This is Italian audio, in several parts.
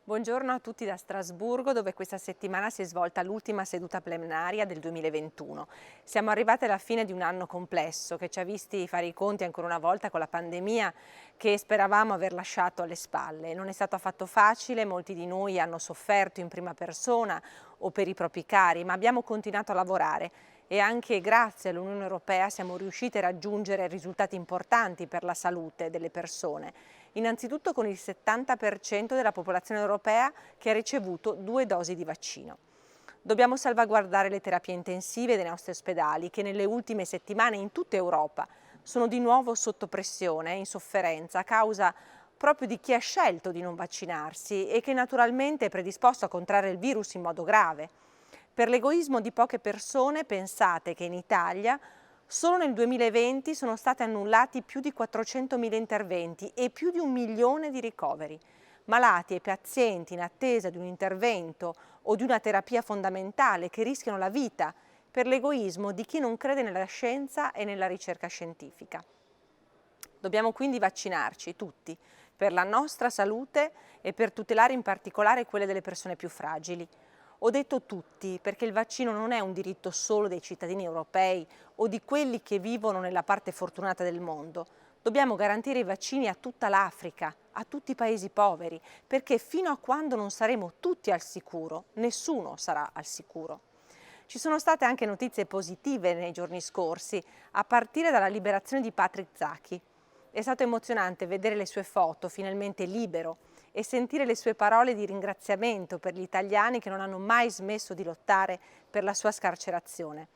Buongiorno a tutti da Strasburgo, dove questa settimana si è svolta l'ultima seduta plenaria del 2021. Siamo arrivati alla fine di un anno complesso che ci ha visti fare i conti ancora una volta con la pandemia che speravamo aver lasciato alle spalle. Non è stato affatto facile, molti di noi hanno sofferto in prima persona o per i propri cari, ma abbiamo continuato a lavorare e anche grazie all'Unione Europea siamo riusciti a raggiungere risultati importanti per la salute delle persone. Innanzitutto con il 70% della popolazione europea che ha ricevuto 2 dosi di vaccino. Dobbiamo salvaguardare le terapie intensive dei nostri ospedali che nelle ultime settimane in tutta Europa sono di nuovo sotto pressione e in sofferenza a causa proprio di chi ha scelto di non vaccinarsi e che naturalmente è predisposto a contrarre il virus in modo grave. Per l'egoismo di poche persone pensate che in Italia solo nel 2020 sono stati annullati più di 400.000 interventi e più di 1 milione di ricoveri. Malati e pazienti in attesa di un intervento o di una terapia fondamentale che rischiano la vita per l'egoismo di chi non crede nella scienza e nella ricerca scientifica. Dobbiamo quindi vaccinarci tutti per la nostra salute e per tutelare in particolare quelle delle persone più fragili. Ho detto tutti perché il vaccino non è un diritto solo dei cittadini europei o di quelli che vivono nella parte fortunata del mondo. Dobbiamo garantire i vaccini a tutta l'Africa, a tutti i paesi poveri, perché fino a quando non saremo tutti al sicuro, nessuno sarà al sicuro. Ci sono state anche notizie positive nei giorni scorsi, a partire dalla liberazione di Patrick Zaki. È stato emozionante vedere le sue foto finalmente libero e sentire le sue parole di ringraziamento per gli italiani che non hanno mai smesso di lottare per la sua scarcerazione.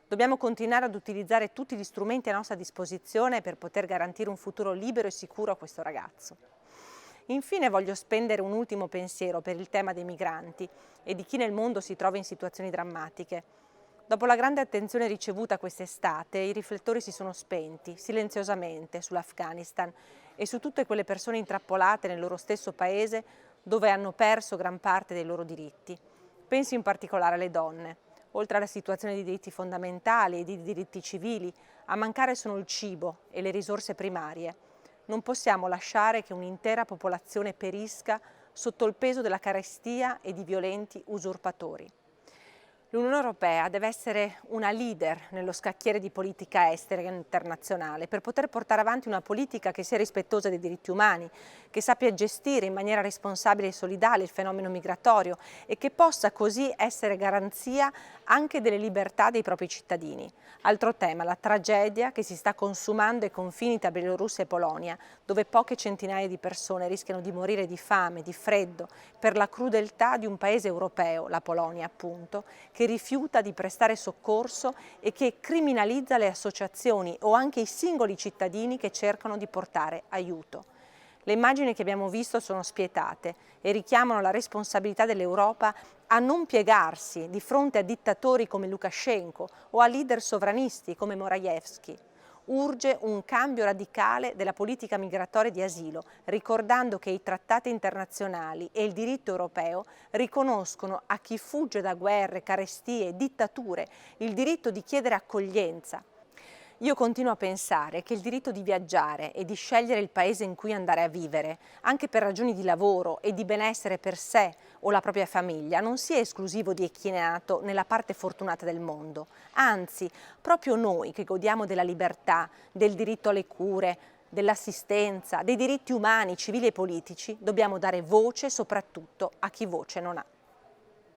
Dobbiamo continuare ad utilizzare tutti gli strumenti a nostra disposizione per poter garantire un futuro libero e sicuro a questo ragazzo. Infine voglio spendere un ultimo pensiero per il tema dei migranti e di chi nel mondo si trova in situazioni drammatiche. Dopo la grande attenzione ricevuta quest'estate, i riflettori si sono spenti silenziosamente sull'Afghanistan e su tutte quelle persone intrappolate nel loro stesso paese dove hanno perso gran parte dei loro diritti. Penso in particolare alle donne. Oltre alla situazione di diritti fondamentali e di diritti civili, a mancare sono il cibo e le risorse primarie. Non possiamo lasciare che un'intera popolazione perisca sotto il peso della carestia e di violenti usurpatori. L'Unione Europea deve essere una leader nello scacchiere di politica estera internazionale per poter portare avanti una politica che sia rispettosa dei diritti umani, che sappia gestire in maniera responsabile e solidale il fenomeno migratorio e che possa così essere garanzia anche delle libertà dei propri cittadini. Altro tema, la tragedia che si sta consumando ai confini tra Bielorussia e Polonia, dove poche centinaia di persone rischiano di morire di fame, di freddo, per la crudeltà di un paese europeo, la Polonia appunto, che rifiuta di prestare soccorso e che criminalizza le associazioni o anche i singoli cittadini che cercano di portare aiuto. Le immagini che abbiamo visto sono spietate e richiamano la responsabilità dell'Europa a non piegarsi di fronte a dittatori come Lukashenko o a leader sovranisti come Morawiecki. Urge un cambio radicale della politica migratoria e di asilo, ricordando che i trattati internazionali e il diritto europeo riconoscono a chi fugge da guerre, carestie, dittature il diritto di chiedere accoglienza. Io continuo a pensare che il diritto di viaggiare e di scegliere il paese in cui andare a vivere, anche per ragioni di lavoro e di benessere per sé o la propria famiglia, non sia esclusivo di chi è nato nella parte fortunata del mondo. Anzi, proprio noi che godiamo della libertà, del diritto alle cure, dell'assistenza, dei diritti umani, civili e politici, dobbiamo dare voce soprattutto a chi voce non ha.